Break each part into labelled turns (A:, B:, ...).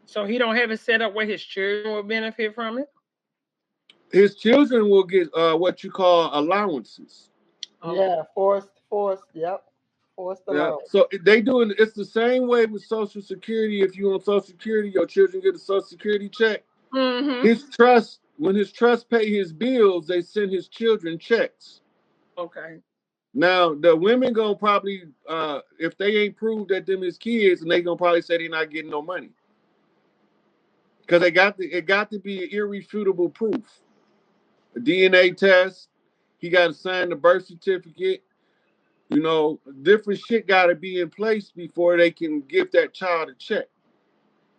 A: So he don't have it set up where his children will benefit from it?
B: His children will get what you call allowances.
C: Yeah, forced, yep. Forced
B: Yeah.
C: allowance.
B: So they doing it's the same way with Social Security. If you on Social Security, your children get a Social Security check. His trust, when his trust pay his bills, they send his children checks.
A: Okay.
B: Now the women gonna probably if they ain't proved that them is kids, and they gonna probably say they not getting no money. Because it got to be irrefutable proof. A DNA test, he got to sign the birth certificate. You know, different shit got to be in place before they can give that child a check.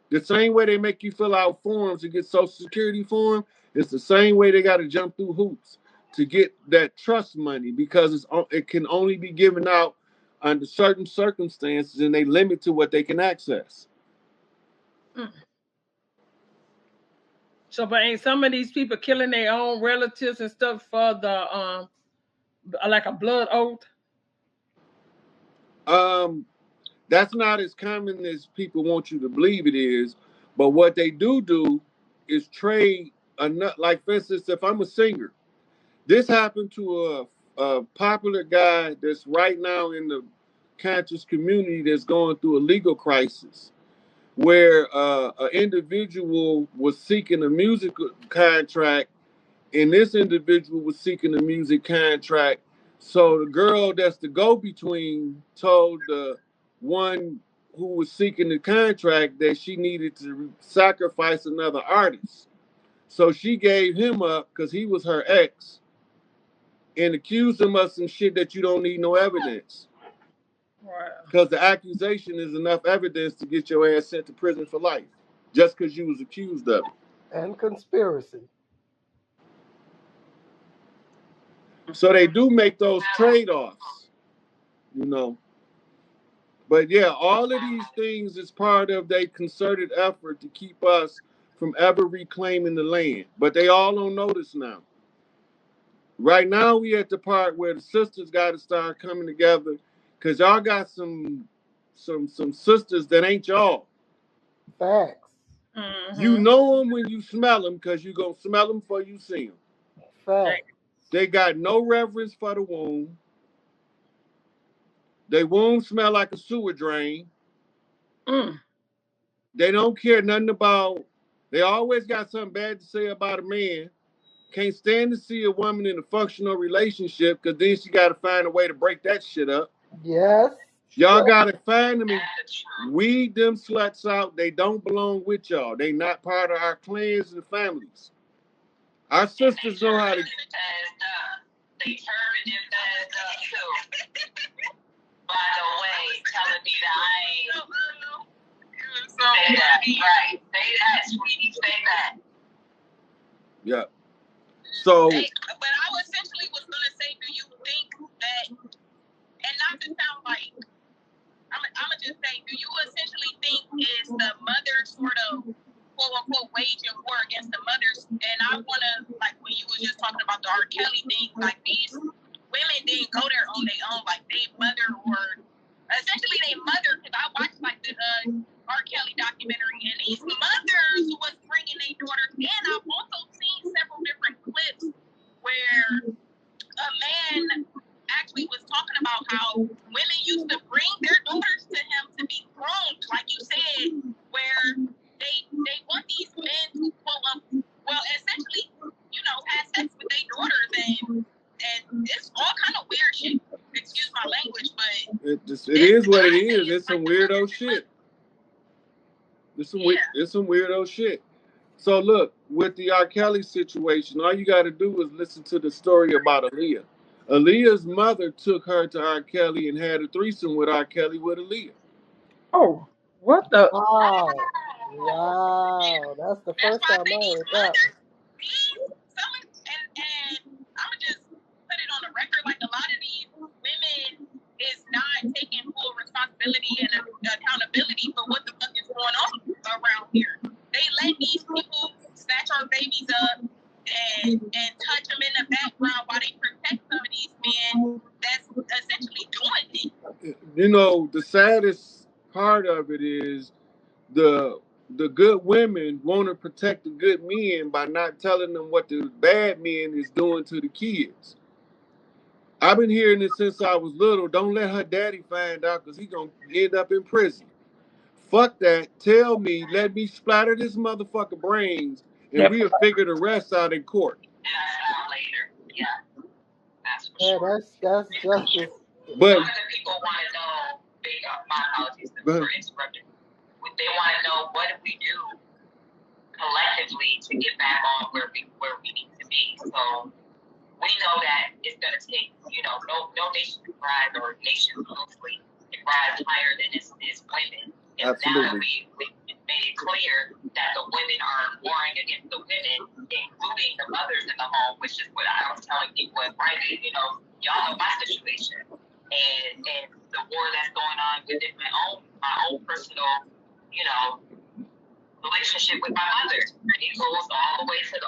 B: The same way they make you fill out forms to get Social Security form, it's the same way they got to jump through hoops to get that trust money because it can only be given out under certain circumstances and they limit to what they can access.
A: So, but ain't some of these people killing their own relatives and stuff for the like a blood oath?
B: That's not as common as people want you to believe it is. But what they do is trade like for instance, if I'm a singer, this happened to a popular guy that's right now in the conscious community that's going through a legal crisis where an individual was seeking a music contract and this individual was seeking a music contract. So the girl that's the go-between told the one who was seeking the contract that she needed to sacrifice another artist. So she gave him up because he was her ex and accused him of some shit that you don't need no evidence. Because the accusation is enough evidence to get your ass sent to prison for life just because you was accused of it.
C: And conspiracy.
B: So they do make those trade-offs, you know. But yeah, all of these things is part of their concerted effort to keep us from ever reclaiming the land. But they all on notice now. Right now, we at the part where the sisters got to start coming together because y'all got some sisters that ain't y'all.
C: Facts.
B: You know them when you smell them because you going to smell them before you see them.
C: Facts.
B: They got no reverence for the womb. They womb smell like a sewer drain. They don't care nothing about. They always got something bad to say about a man. Can't stand to see a woman in a functional relationship because then she got to find a way to break that shit up.
C: Yes.
B: Y'all got to find them and weed them sluts out. They don't belong with y'all. They not part of our clans and families. Our sisters know how to.
D: They turned it fast up too. By the way, telling me that I ain't. Say that, right. Say that, sweetie. Say that.
B: Yeah. So.
D: Hey, but I essentially was going to say, do you think that, and not to sound like, I'm going to just say, do you essentially think is the mother sort of, quote unquote, waging war against the mothers? And I want to, like when you was just talking about the R. Kelly thing, like these women didn't go there on their own, like they mother or essentially they mother, because I watched like the R. Kelly documentary, and these mothers was bringing their daughters, and I've also seen several different clips where a man actually was talking about how women used to bring their daughters to him to be groomed, like you said, where they want these men to well, essentially, you know, have sex with their daughters, and it's all kind of weird shit. Excuse my language, but
B: it is what it is. It's some weirdo shit. It's some weirdo shit. So look, with the R. Kelly situation, all you got to do is listen to the story about Aaliyah. Aaliyah's mother took her to R. Kelly and had a threesome with R. Kelly with Aaliyah.
A: Oh, what the?
C: Wow. Wow. That's the first time I heard that.
D: And I'm gonna just put it on the record, like a lot of these women is not taking full responsibility and accountability for what the fuck is going on around here. They let these people snatch our babies up and touch them in the background while they protect some of these men that's essentially doing it.
B: You know, the saddest part of it is the the good women want to protect the good men by not telling them what the bad men is doing to the kids. I've been hearing this since I was little. Don't let her daddy find out because he going to end up in prison. Fuck that. Tell me, let me splatter this motherfucker brains and
A: Yep.
B: we'll figure the rest out in court.
D: And that's out later. Yeah, that's for
C: Yeah,
D: sure.
C: that's justice.
B: But
D: Some of the people want to know, my apologies for interrupting. They want to know what do we do collectively to get back on where we need to be. So we know that it's going to take, no nation can rise, or nations loosely can rise higher than its women. And now that we made it clear that the women are warring against the women, including the mothers in the home, which is what I was telling people in private. Y'all know my situation and the war that's going on within my own personal, relationship with my mother. It goes all the way to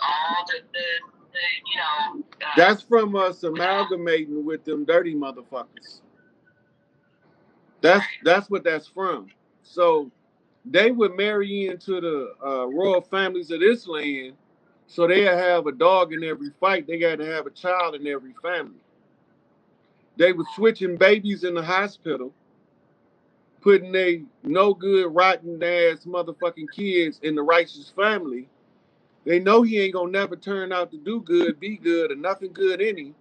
B: that's from us amalgamating with them dirty motherfuckers. That's what that's from. So they would marry into the royal families of this land, so they'll have a dog in every fight. They got to have a child in every family. They were switching babies in the hospital, putting they no good, rotten ass motherfucking kids in the righteous family. They know he ain't gonna never turn out to do good, be good, or nothing good in him.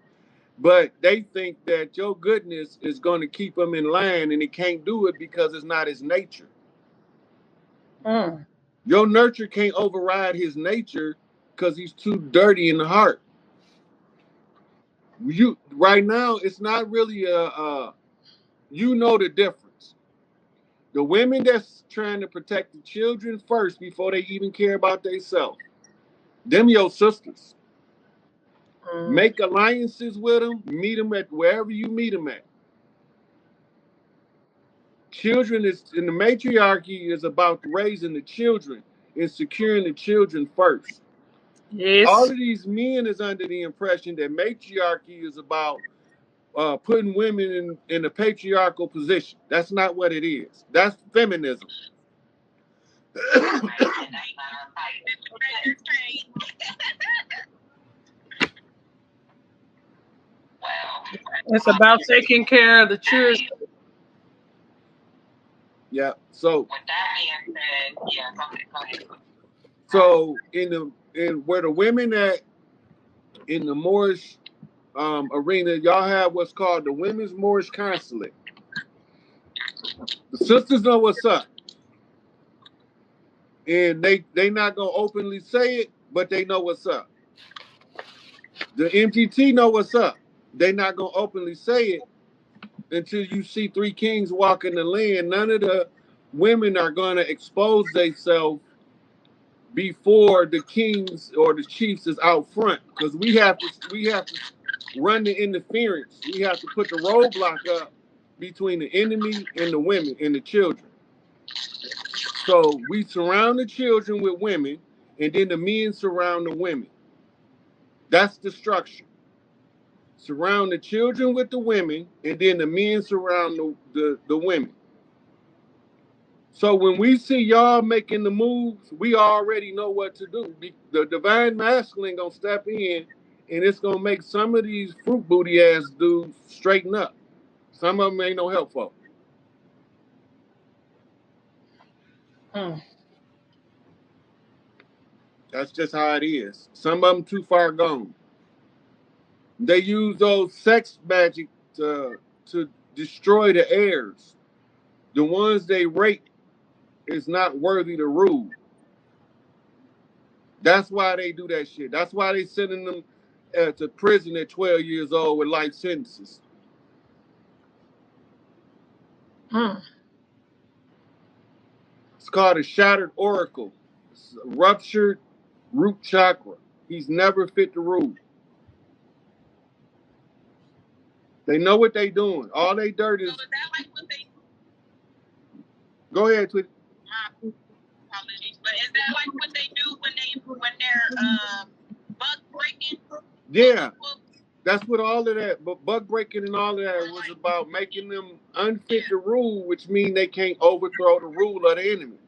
B: But they think that your goodness is going to keep him in line, and he can't do it because it's not his nature. Your nurture can't override his nature because he's too dirty in the heart. You right now, it's not really you know the difference. The women that's trying to protect the children first before they even care about themselves, them your sisters. Make alliances with them, meet them at wherever you meet them at. Children is in the matriarchy is about raising the children and securing the children first.
A: Yes.
B: All of these men is under the impression that matriarchy is about putting women in a patriarchal position. That's not what it is. That's feminism.
A: It's about taking care of the children.
B: Yeah. So.
D: With that being said, yeah, go ahead.
B: So in where the women at in the Moorish arena, y'all have what's called the Women's Moorish Consulate. The sisters know what's up. And they not gonna openly say it, but they know what's up. The MGT know what's up. They not gonna openly say it until you see three kings walking the land. None of the women are gonna expose themselves before the kings or the chiefs is out front, because we have to run the interference. We have to put the roadblock up between the enemy and the women and the children. So we surround the children with women, and then the men surround the women. That's the structure. Surround the children with the women, and then the men surround the women. So when we see y'all making the moves, we already know what to do. The divine masculine gonna step in, and it's gonna make some of these fruit booty ass dudes straighten up. Some of them ain't no help for. That's just how it is. Some of them too far gone. They use those sex magic to destroy the heirs. The ones they rape is not worthy to rule. That's why they do that shit. That's why they sending them to prison at 12 years old with life sentences. It's called a shattered oracle. It's a ruptured root chakra. He's never fit to rule. They know what they doing. All they dirt is.
D: So is that like what they?
B: Go ahead, Tweety.
D: Apologies, but is that like what they do when they're bug breaking?
B: Yeah, that's what all of that. But bug breaking and all of that was about making them unfit to rule, which means they can't overthrow the rule of the enemy.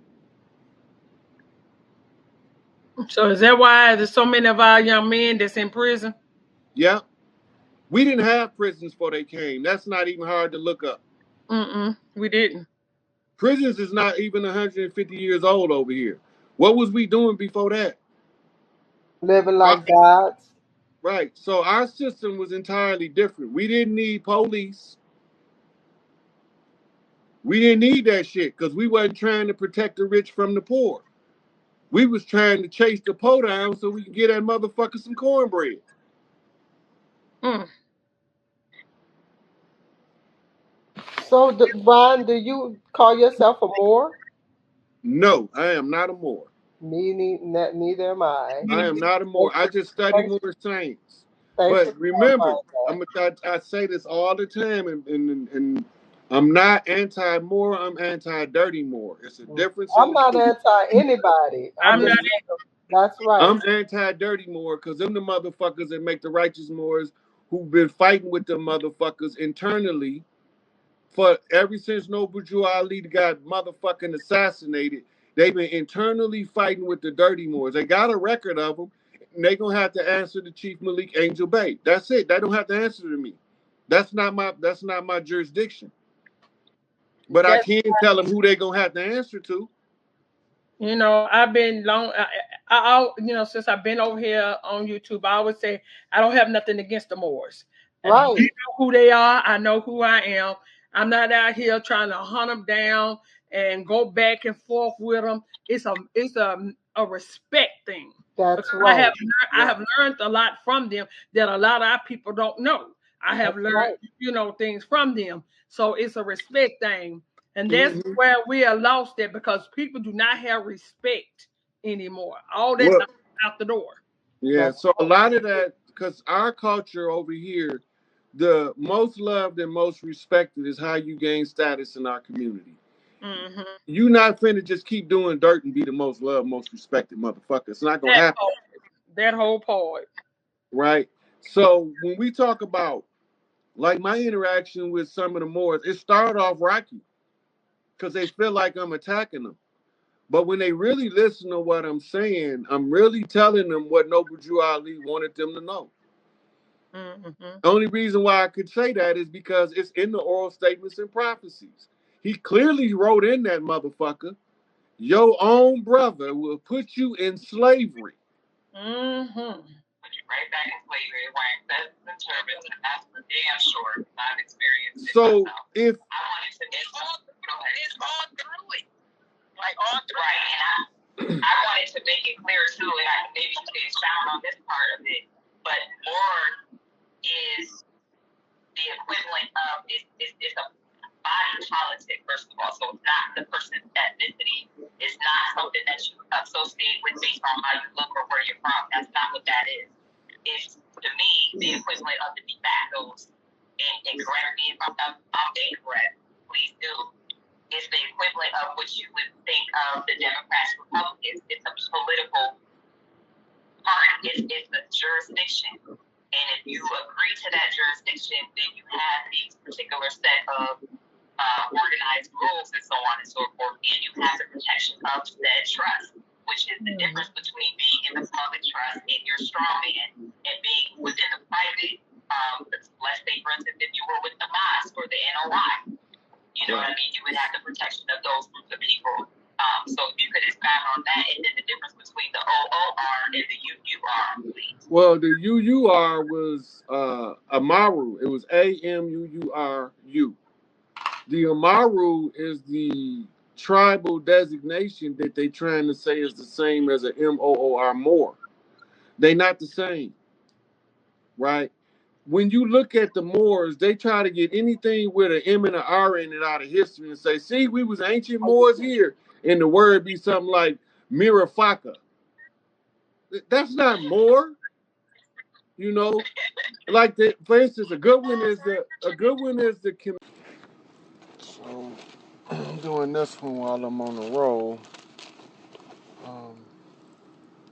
A: So is that why there's so many of our young men that's in prison?
B: Yeah. We didn't have prisons before they came. That's not even hard to look up.
A: We didn't.
B: Prisons is not even 150 years old over here. What was we doing before that?
C: Living
B: Our,
C: like gods.
B: right. So our system was entirely different. We didn't need police. We didn't need that shit because we wasn't trying to protect the rich from the poor. We was trying to chase the poor down so we could get that motherfucker some cornbread.
A: Mm.
C: So, Ron, do you call yourself a Moor?
B: No, I am not a Moor.
C: Neither am I.
B: I am not a Moor.
C: Thanks
B: I
C: for,
B: just study
C: thanks,
B: more science.
C: thanks for
B: But remember,
C: clarifying that.
B: I say this all the time, and I'm not anti-Moor. I'm anti-dirty Moor. It's a difference in
C: I'm
B: the
C: not
B: two.
C: anti anybody. I'm
A: I'm not.
C: just that's right.
B: I'm anti-dirty Moor because them the motherfuckers that make the righteous Moors who've been fighting with them motherfuckers internally for ever since Noble Drew Ali got motherfucking assassinated. They've been internally fighting with the dirty Moors. They got a record of them. And they gonna have to answer to Chief Malik Angel Bay. That's it. They don't have to answer to me. That's not my jurisdiction. But I
C: That's
B: can tell them who they gonna have to answer to.
A: I've been long. Since I've been over here on YouTube, I always say I don't have nothing against the Moors. They
C: right.
A: know who they are. I know who I am. I'm not out here trying to hunt them down and go back and forth with them. It's a respect thing. Because
C: That's right.
A: I
C: Yeah,
A: have learned a lot from them that a lot of our people don't know. I have
C: that's
A: learned
C: right.
A: things from them. So it's a respect thing. And that's
B: Mm-hmm.
A: where we are lost at because people do not have respect anymore. All that's
B: Well,
A: out the door.
B: yeah.
C: That's
B: So a lot of that, because our culture over here, the most loved and most respected is how you gain status in our community.
A: Hmm.
B: You not finna just keep doing dirt and be the most loved, most respected motherfucker. It's not gonna
A: That
B: happen,
A: part, that whole part.
B: right? So when we talk about like my interaction with some of the Moors, it started off rocky because they feel like I'm attacking them. But when they really listen to what I'm saying, I'm really telling them what Noble Drew Ali wanted them to know.
A: Hmm.
B: The only reason why I could say that is because it's in the oral statements and prophecies. He clearly wrote in that motherfucker, your own brother will put you in slavery.
A: Hmm.
D: Put you right back in slavery, wearing vests and turbans, and that's for damn sure. I've experienced it
B: So
D: myself.
B: if
D: I wanted to make it's all through it. Like all through right. And I wanted to make it clear too, and maybe you can expound on this part of it, but more is the equivalent of it's a body politic, first of all. So it's not the person's ethnicity. It's not something that you associate with based on how you look or where you're from. That's not what that is. It's to me the equivalent of the de factos. And correct me if I'm incorrect. Please do. It's the equivalent of what you would think of the Democrats, Republicans. It's a political part. It's a jurisdiction. And if you agree to that jurisdiction, then you have these particular set of organized rules and so on and so forth, and you have the protection of said trust, which is the difference between being in the public trust and your strong man and being within the private. Let's say, for instance, if you were with the mosque or the NOI, you know what I mean? You would have the protection of those groups of people. So if you could expand on that, and then the difference between the OOR and the UUR, please.
B: well, the UUR was Amaru. It was AMUURU. The Amaru is the tribal designation that they trying to say is the same as a MOOR more. They not the same, right? When you look at the Moors, they try to get anything with an M and an R in it out of history and say, see, we was ancient Moors here. And the word be something like Mirafaka. That's not Moor, you know. Like the, for instance, a good one is the. So I'm doing this one while I'm on the roll.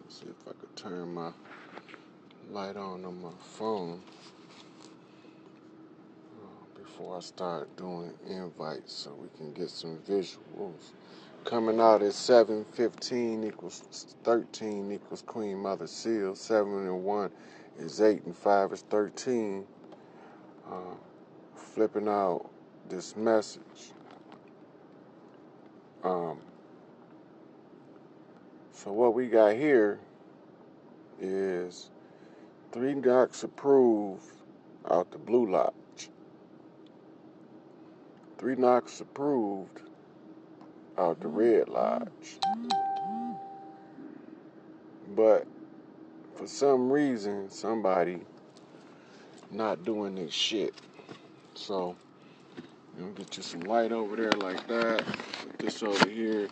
B: Let's see if I could turn my light on my phone before I start doing invites so we can get some visuals. Coming out at 7:15 equals 13 equals Queen Mother Seal. 7 and 1 is 8 and 5 is 13. Flipping out this message. So what we got here is 3 knocks approved out the Blue Lodge. 3 knocks approved out the Red Lodge. But for some reason, somebody not doing this shit. So, get you some light over there like that. Put this over here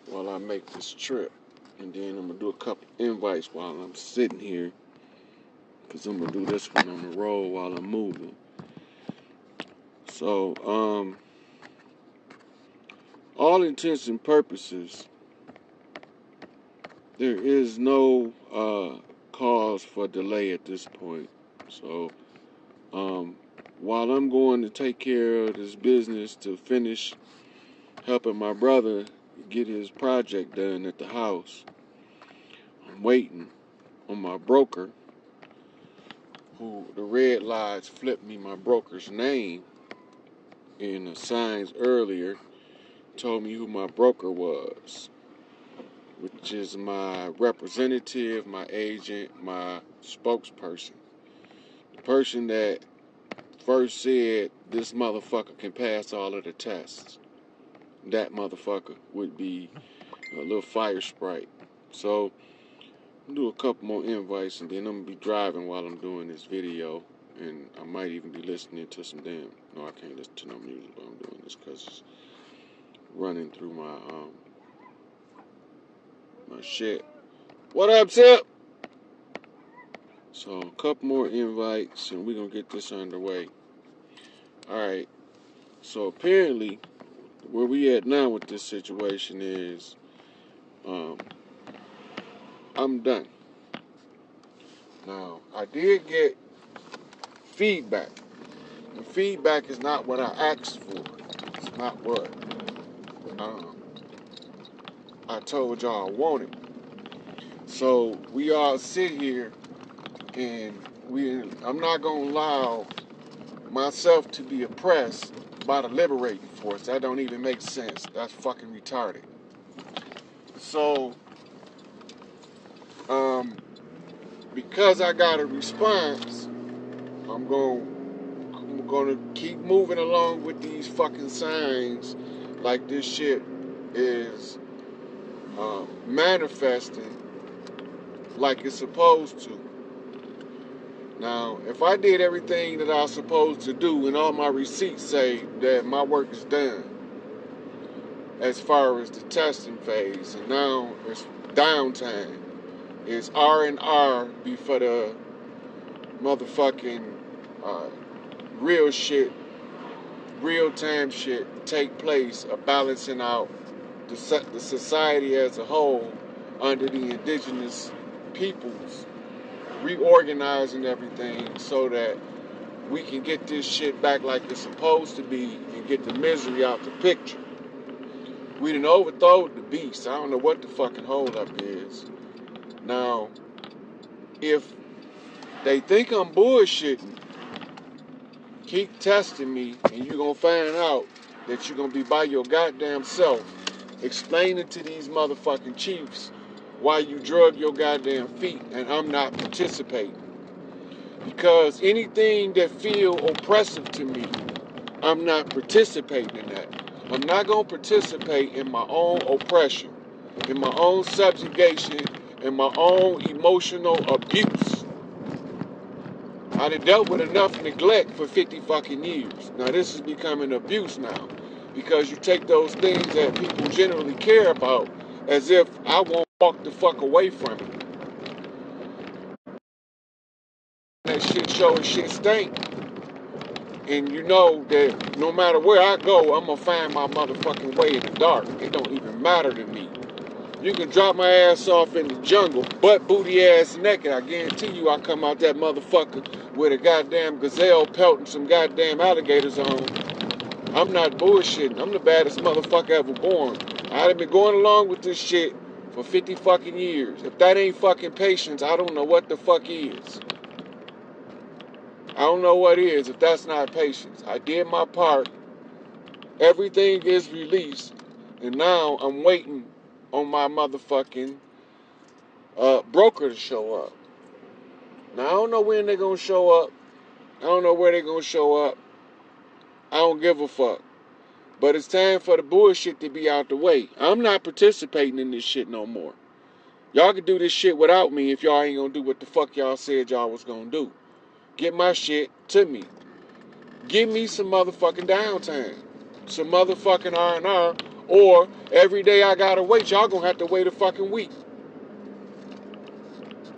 B: while I make this trip. And then I'm going to do a couple invites while I'm sitting here. Because I'm going to do this one on the road while I'm moving. So, all intents and purposes, there is no cause for delay at this point. So, while I'm going to take care of this business to finish helping my brother get his project done at the house, I'm waiting on my broker, who the Red Lodge flipped me my broker's name in the signs earlier, told me who my broker was, which is my representative, my agent, my spokesperson. The person that first said this motherfucker can pass all of the tests. That motherfucker would be a little fire sprite. So, I'll do a couple more invites and then I'm going to be driving while I'm doing this video. And I might even be listening to some damn... No, I can't listen to no music while I'm doing this because it's running through my shit. What up, Tip? So, a couple more invites and we're going to get this underway. Alright. So, apparently, where we at now with this situation is... I'm done. Now, I did get feedback. The feedback is not what I asked for. It's not what I told y'all I wanted. So we all sit here and I'm not going to allow myself to be oppressed by the liberating force. That don't even make sense. That's fucking retarded. So, because I got a response, I'm going to keep moving along with these fucking signs like this shit is manifesting like it's supposed to. Now, if I did everything that I was supposed to do and all my receipts say that my work is done as far as the testing phase, and now it's downtime, it's R&R before the motherfucking real shit, real-time shit take place of balancing out the society as a whole under the indigenous peoples, reorganizing everything so that we can get this shit back like it's supposed to be and get the misery out the picture. We done overthrown the beast. I don't know what the fucking holdup is. Now, if they think I'm bullshitting, keep testing me and you're gonna find out that you're gonna be by your goddamn self explaining to these motherfucking chiefs why you drug your goddamn feet and I'm not participating. Because anything that feel oppressive to me, I'm not participating in that. I'm not going to participate in my own oppression, in my own subjugation, in my own emotional abuse. I done dealt with enough neglect for 50 fucking years. Now this is becoming abuse now. Because you take those things that people generally care about as if I won't walk the fuck away from it. That shit show and shit stink. And you know that no matter where I go, I'm going to find my motherfucking way in the dark. It don't even matter to me. You can drop my ass off in the jungle, butt booty ass naked. I guarantee you I come out that motherfucker with a goddamn gazelle pelt and some goddamn alligators on. I'm not bullshitting. I'm the baddest motherfucker ever born. I've been going along with this shit for 50 fucking years. If that ain't fucking patience, I don't know what the fuck is. I don't know what is if that's not patience. I did my part. Everything is released. And now I'm waiting on my motherfucking broker to show up. Now I don't know when they're gonna show up. I don't know where they're gonna show up. I don't give a fuck. But it's time for the bullshit to be out the way. I'm not participating in this shit no more. Y'all can do this shit without me if y'all ain't gonna do what the fuck y'all said y'all was gonna do. Get my shit to me. Give me some motherfucking downtime. Some motherfucking R&R. Or every day I gotta wait, y'all gonna have to wait a fucking week.